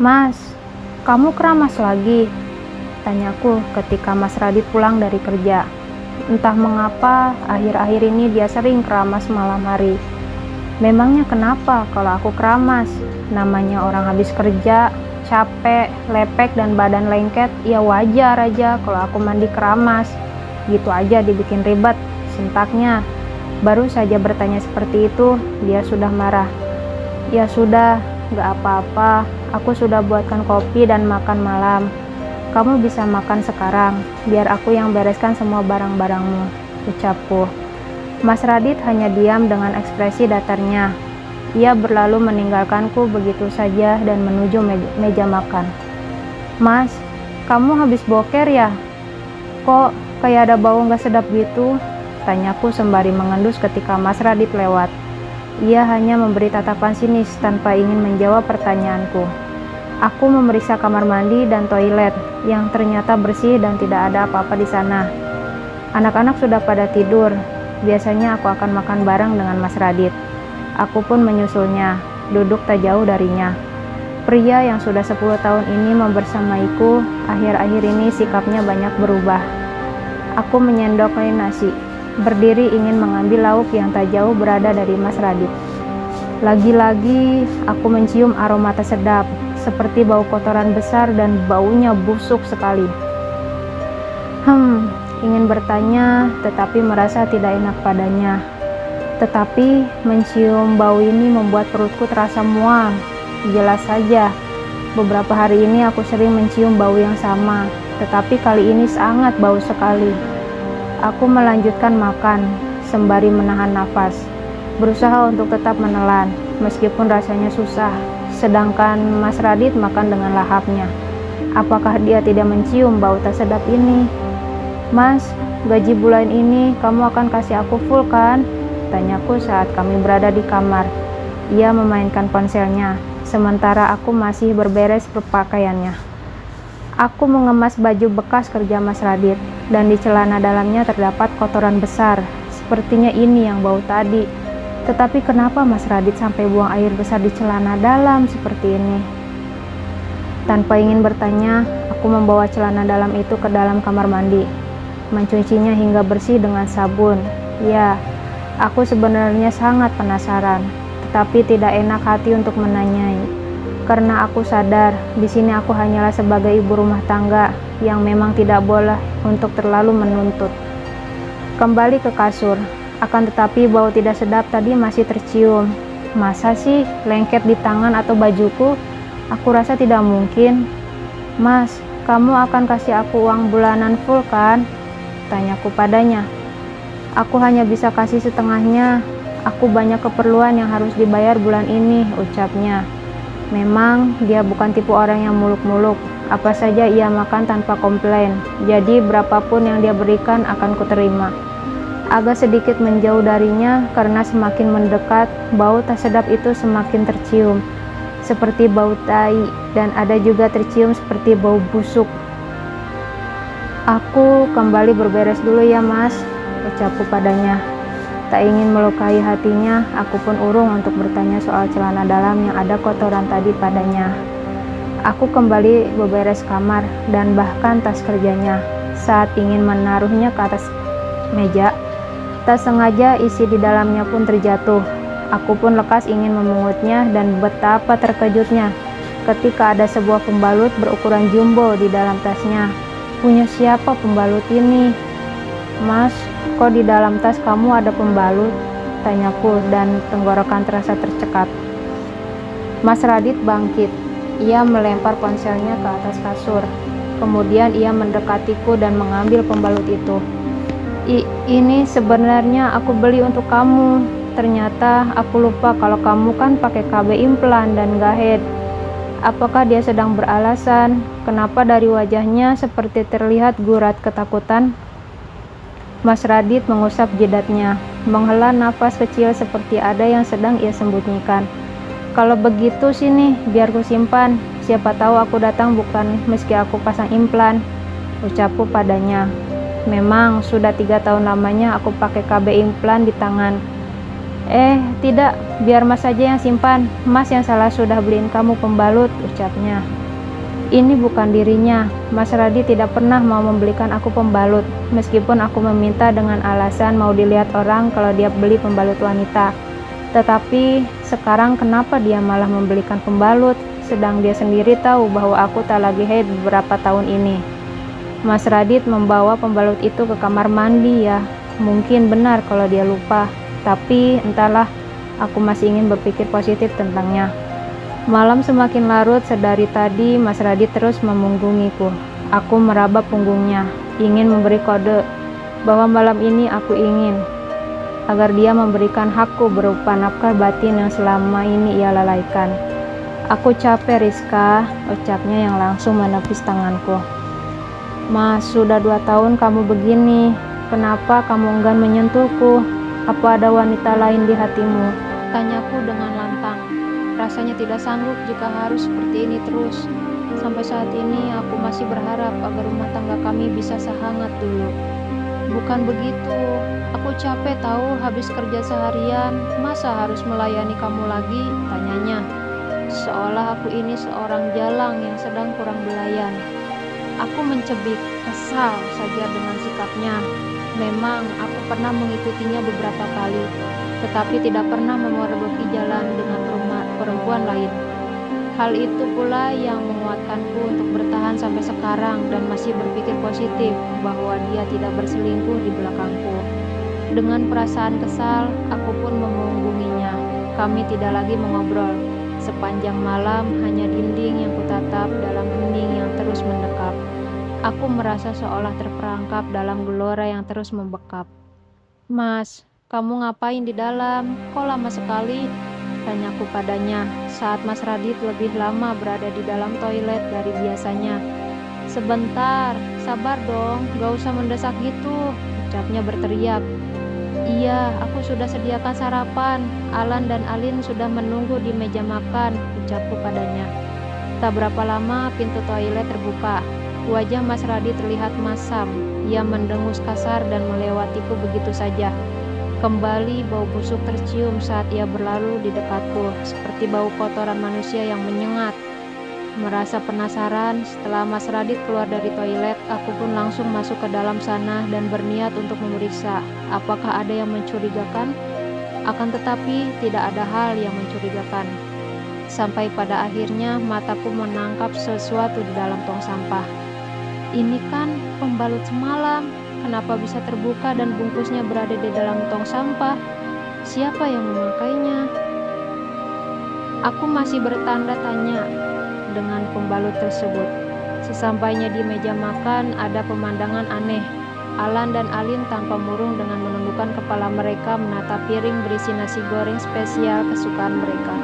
Mas, kamu keramas lagi? Tanyaku ketika Mas Radit pulang dari kerja. Entah mengapa, akhir-akhir ini dia sering keramas malam hari. Memangnya kenapa kalau aku keramas? Namanya orang habis kerja, capek, lepek, dan badan lengket, ya wajar aja kalau aku mandi keramas. Gitu aja dibikin ribet, sentaknya. Baru saja bertanya seperti itu, dia sudah marah. Ya sudah, gak apa-apa, aku sudah buatkan kopi dan makan malam. Kamu bisa makan sekarang, biar aku yang bereskan semua barang-barangmu, ucapku. Mas Radit hanya diam dengan ekspresi datarnya. Ia berlalu meninggalkanku begitu saja dan menuju meja makan. Mas, kamu habis boker ya? Kok kayak ada bau gak sedap gitu? Tanyaku sembari mengendus ketika Mas Radit lewat. Ia hanya memberi tatapan sinis tanpa ingin menjawab pertanyaanku. Aku memeriksa kamar mandi dan toilet yang ternyata bersih dan tidak ada apa-apa di sana. Anak-anak sudah pada tidur. Biasanya aku akan makan bareng dengan Mas Radit. Aku pun menyusulnya, duduk tak jauh darinya. Pria yang sudah 10 tahun ini membersamaiku, akhir-akhir ini sikapnya banyak berubah. Aku menyendokkan nasi, berdiri ingin mengambil lauk yang tak jauh berada dari Mas Radit. Lagi-lagi aku mencium aroma tak sedap, seperti bau kotoran besar dan baunya busuk sekali. Ingin bertanya, tetapi merasa tidak enak padanya. Tetapi mencium bau ini membuat perutku terasa mual. Jelas saja, beberapa hari ini aku sering mencium bau yang sama, tetapi kali ini sangat bau sekali. Aku melanjutkan makan, sembari menahan nafas, berusaha untuk tetap menelan, meskipun rasanya susah. Sedangkan Mas Radit makan dengan lahapnya. Apakah dia tidak mencium bau tak sedap ini? Mas, gaji bulan ini kamu akan kasih aku full kan? Tanyaku saat kami berada di kamar. Ia memainkan ponselnya, sementara aku masih berberes berpakaiannya. Aku mengemas baju bekas kerja Mas Radit, dan di celana dalamnya terdapat kotoran besar. Sepertinya ini yang bau tadi. Tetapi kenapa Mas Radit sampai buang air besar di celana dalam seperti ini? Tanpa ingin bertanya, aku membawa celana dalam itu ke dalam kamar mandi, mencucinya hingga bersih dengan sabun. Ya, aku sebenarnya sangat penasaran, tetapi tidak enak hati untuk menanyai. Karena aku sadar, di sini aku hanyalah sebagai ibu rumah tangga yang memang tidak boleh untuk terlalu menuntut. Kembali ke kasur, akan tetapi bau tidak sedap tadi masih tercium. Masa sih lengket di tangan atau bajuku? Aku rasa tidak mungkin. Mas, kamu akan kasih aku uang bulanan full kan? Tanyaku padanya. Aku hanya bisa kasih setengahnya. Aku banyak keperluan yang harus dibayar bulan ini, ucapnya. Memang dia bukan tipe orang yang muluk-muluk. Apa saja ia makan tanpa komplain. Jadi berapapun yang dia berikan akan kuterima. Agak sedikit menjauh darinya karena semakin mendekat, bau tak sedap itu semakin tercium. Seperti bau tai, dan ada juga tercium seperti bau busuk. Aku kembali berberes dulu ya mas, ucapku padanya. Tak ingin melukai hatinya, aku pun urung untuk bertanya soal celana dalam yang ada kotoran tadi padanya. Aku kembali beberes kamar dan bahkan tas kerjanya. Saat ingin menaruhnya ke atas meja, tak sengaja isi di dalamnya pun terjatuh. Aku pun lekas ingin memungutnya dan betapa terkejutnya ketika ada sebuah pembalut berukuran jumbo di dalam tasnya. Punya siapa pembalut ini? Mas, kok di dalam tas kamu ada pembalut? Tanyaku dan tenggorokan terasa tercekat. Mas Radit bangkit. Ia melempar ponselnya ke atas kasur. Kemudian ia mendekatiku dan mengambil pembalut itu. Ini sebenarnya aku beli untuk kamu. Ternyata aku lupa kalau kamu kan pakai KB implan dan gahed. Apakah dia sedang beralasan? Kenapa dari wajahnya seperti terlihat gurat ketakutan? Mas Radit mengusap jidatnya, menghela nafas kecil seperti ada yang sedang ia sembunyikan. Kalau begitu sini, biar ku simpan. Siapa tahu aku datang bukan meski aku pasang implan, ucapku padanya. Memang sudah 3 tahun lamanya aku pakai KB implan di tangan. Tidak, biar Mas saja yang simpan. Mas yang salah sudah beliin kamu pembalut, ucapnya. Ini bukan dirinya. Mas Radit tidak pernah mau membelikan aku pembalut, meskipun aku meminta dengan alasan mau dilihat orang kalau dia beli pembalut wanita. Tetapi sekarang kenapa dia malah membelikan pembalut, sedang dia sendiri tahu bahwa aku tak lagi haid beberapa tahun ini. Mas Radit membawa pembalut itu ke kamar mandi ya. Mungkin benar kalau dia lupa. Tapi entahlah, aku masih ingin berpikir positif tentangnya. Malam semakin larut, sedari tadi Mas Radit terus memunggungiku. Aku meraba punggungnya, ingin memberi kode bahwa malam ini aku ingin agar dia memberikan hakku berupa nafkah batin yang selama ini ia lalaikan. Aku capek, Rizka, ucapnya yang langsung menepis tanganku. Mas, sudah 2 tahun kamu begini. Kenapa kamu enggan menyentuhku? Apa ada wanita lain di hatimu? Tanyaku dengan lantang. Rasanya tidak sanggup jika harus seperti ini terus. Sampai saat ini aku masih berharap agar rumah tangga kami bisa sehangat dulu. Bukan begitu. Aku capek tahu habis kerja seharian. Masa harus melayani kamu lagi? Tanyanya. Seolah aku ini seorang jalang yang sedang kurang belayan. Aku mencebik, kesal saja dengan sikapnya. Memang aku pernah mengikutinya beberapa kali, tetapi tidak pernah memergoki jalan dengan perempuan lain. Hal itu pula yang menguatkanku untuk bertahan sampai sekarang dan masih berpikir positif bahwa dia tidak berselingkuh di belakangku. Dengan perasaan kesal, aku pun memunggunginya. Kami tidak lagi mengobrol. Sepanjang malam hanya dinding yang kutatap dalam hening yang terus mendekap. Aku merasa seolah terperangkap dalam gelora yang terus membekap. Mas, kamu ngapain di dalam? Kok lama sekali? Tanyaku padanya saat Mas Radit lebih lama berada di dalam toilet dari biasanya. Sebentar, sabar dong, gak usah mendesak gitu, ucapnya berteriak. Iya, aku sudah sediakan sarapan. Alan dan Alin sudah menunggu di meja makan, ucapku padanya. Tak berapa lama pintu toilet terbuka. Wajah Mas Radit terlihat masam. Ia mendengus kasar dan melewatiku begitu saja. Kembali bau busuk tercium saat ia berlalu di dekatku, seperti bau kotoran manusia yang menyengat. Merasa penasaran, setelah Mas Radit keluar dari toilet, aku pun langsung masuk ke dalam sana dan berniat untuk memeriksa apakah ada yang mencurigakan. Akan tetapi tidak ada hal yang mencurigakan. Sampai pada akhirnya mataku menangkap sesuatu di dalam tong sampah. Ini kan pembalut semalam, kenapa bisa terbuka dan bungkusnya berada di dalam tong sampah? Siapa yang memakainya? Aku masih bertanda tanya dengan pembalut tersebut. Sesampainya di meja makan, ada pemandangan aneh. Alan dan Alin tanpa murung dengan menundukkan kepala mereka menatap piring berisi nasi goreng spesial kesukaan mereka.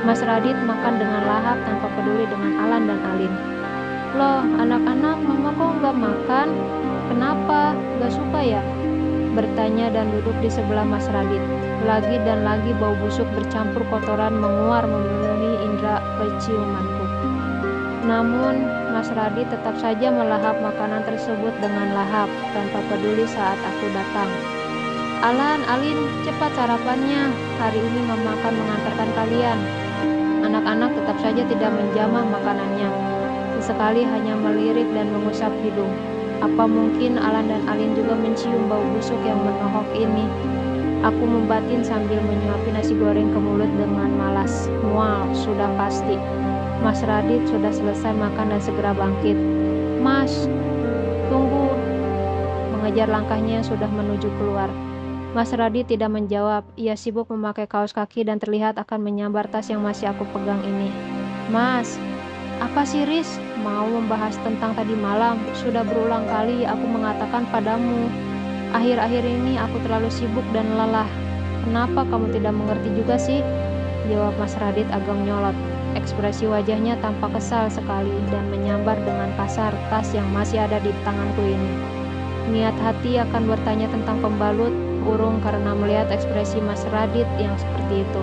Mas Radit makan dengan lahap tanpa peduli dengan Alan dan Alin. Loh, anak-anak, mama kok nggak makan? Kenapa? Nggak suka ya? Bertanya dan duduk di sebelah Mas Radit. Lagi dan lagi bau busuk bercampur kotoran menguar memenuhi indera penciumanku. Namun, Mas Radit tetap saja melahap makanan tersebut dengan lahap, tanpa peduli saat aku datang. Alan, Alin, cepat sarapannya. Hari ini mama akan mengantarkan kalian. Anak-anak tetap saja tidak menjamah makanannya. Sesekali hanya melirik dan mengusap hidung. Apa mungkin Alan dan Alin juga mencium bau busuk yang menohok ini? Aku membatin sambil menyuapi nasi goreng ke mulut dengan malas. Mual, sudah pasti. Mas Radit sudah selesai makan dan segera bangkit. Mas, tunggu. Mengejar langkahnya yang sudah menuju keluar. Mas Radit tidak menjawab. Ia sibuk memakai kaos kaki dan terlihat akan menyambar tas yang masih aku pegang ini. Mas, apa sih, Riz? Mau membahas tentang tadi malam? Sudah berulang kali aku mengatakan padamu. Akhir-akhir ini aku terlalu sibuk dan lelah. Kenapa kamu tidak mengerti juga sih? Jawab Mas Radit agak menyolot. Ekspresi wajahnya tampak kesal sekali dan menyambar dengan kasar tas yang masih ada di tanganku ini. Niat hati akan bertanya tentang pembalut, urung karena melihat ekspresi Mas Radit yang seperti itu.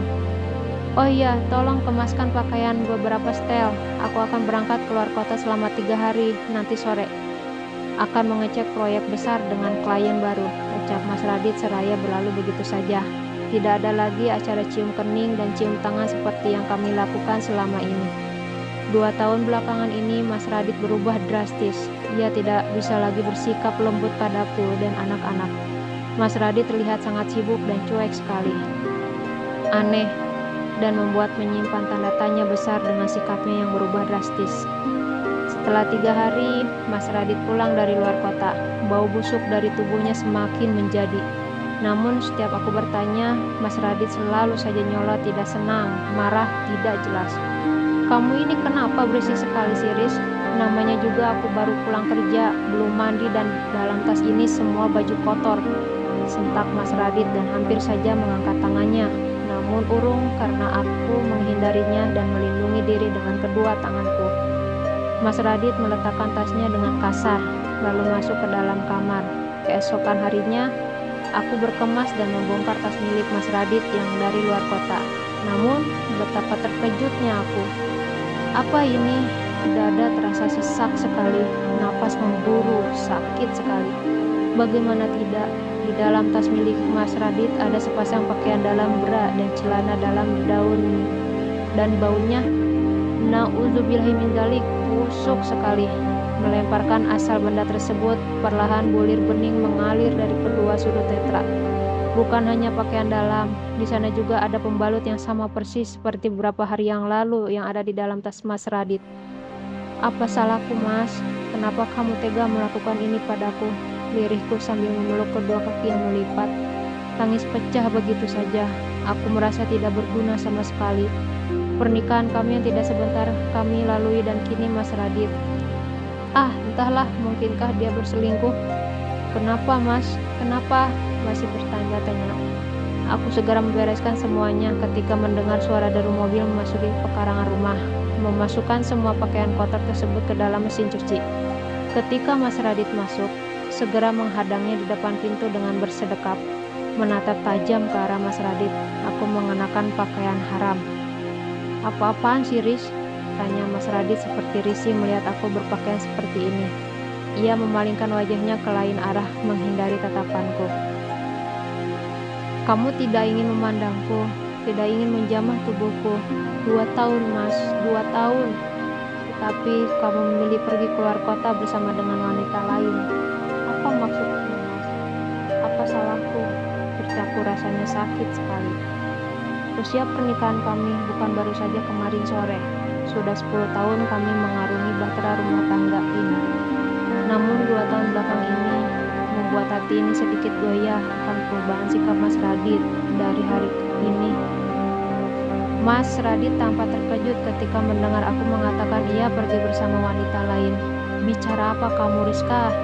Oh iya, tolong kemaskan pakaian beberapa setel. Aku akan berangkat keluar kota selama 3 hari, nanti sore. Akan mengecek proyek besar dengan klien baru, ucap Mas Radit seraya berlalu begitu saja. Tidak ada lagi acara cium kening dan cium tangan seperti yang kami lakukan selama ini. 2 tahun belakangan ini Mas Radit berubah drastis. Ia tidak bisa lagi bersikap lembut padaku dan anak-anak. Mas Radit terlihat sangat sibuk dan cuek sekali. Aneh, dan membuat menyimpan tanda tanya besar dengan sikapnya yang berubah drastis. Setelah 3 hari, Mas Radit pulang dari luar kota. Bau busuk dari tubuhnya semakin menjadi. Namun setiap aku bertanya, Mas Radit selalu saja nyolot, tidak senang, marah, tidak jelas. Kamu ini kenapa berisik sekali sih, Riz? Namanya juga aku baru pulang kerja, belum mandi dan dalam tas ini semua baju kotor. Sentak Mas Radit dan hampir saja mengangkat tangannya. Namun urung karena aku menghindarinya dan melindungi diri dengan kedua tanganku. Mas Radit meletakkan tasnya dengan kasar, lalu masuk ke dalam kamar. Keesokan harinya, aku berkemas dan membongkar tas milik Mas Radit yang dari luar kota. Namun, betapa terkejutnya aku. Apa ini? Dada terasa sesak sekali, napas memburu, sakit sekali. Bagaimana tidak? Di dalam tas milik Mas Radit ada sepasang pakaian dalam bra dan celana dalam daun, dan baunya, na'udzubillahi min dzalik, busuk sekali. Melemparkan asal benda tersebut, perlahan bulir bening mengalir dari kedua sudut tetra. Bukan hanya pakaian dalam, di sana juga ada pembalut yang sama persis seperti beberapa hari yang lalu yang ada di dalam tas Mas Radit. Apa salahku, Mas? Kenapa kamu tega melakukan ini padaku? Lirihku sambil memeluk kedua kaki yang melipat. Tangis pecah begitu saja. Aku merasa tidak berguna sama sekali. Pernikahan kami yang tidak sebentar kami lalui dan kini Mas Radit. Ah, entahlah, mungkinkah dia berselingkuh? Kenapa, Mas? Kenapa? Masih bertanya-tanya. Aku segera membereskan semuanya ketika mendengar suara deru mobil memasuki pekarangan rumah, memasukkan semua pakaian kotor tersebut ke dalam mesin cuci. Ketika Mas Radit masuk, segera menghadangnya di depan pintu dengan bersedekap, menatap tajam ke arah Mas Radit. Aku mengenakan pakaian haram. Apa-apaan sih, Riz? Tanya Mas Radit seperti risih melihat aku berpakaian seperti ini. Ia memalingkan wajahnya ke lain arah, menghindari tatapanku. Kamu tidak ingin memandangku, tidak ingin menjamah tubuhku. 2 tahun, Mas, 2 tahun. Tetapi kamu memilih pergi keluar kota bersama dengan wanita lain. Apa maksudmu, Mas? Apa salahku? Ucapku rasanya sakit sekali. Usia pernikahan kami bukan baru saja kemarin sore. Sudah 10 tahun kami mengarungi bahtera rumah tangga ini. Namun 2 tahun belakang ini membuat hati ini sedikit goyah akan perubahan sikap Mas Radit dari hari ini. Mas Radit tampak terkejut ketika mendengar aku mengatakan ia pergi bersama wanita lain. Bicara apa kamu, Rizka?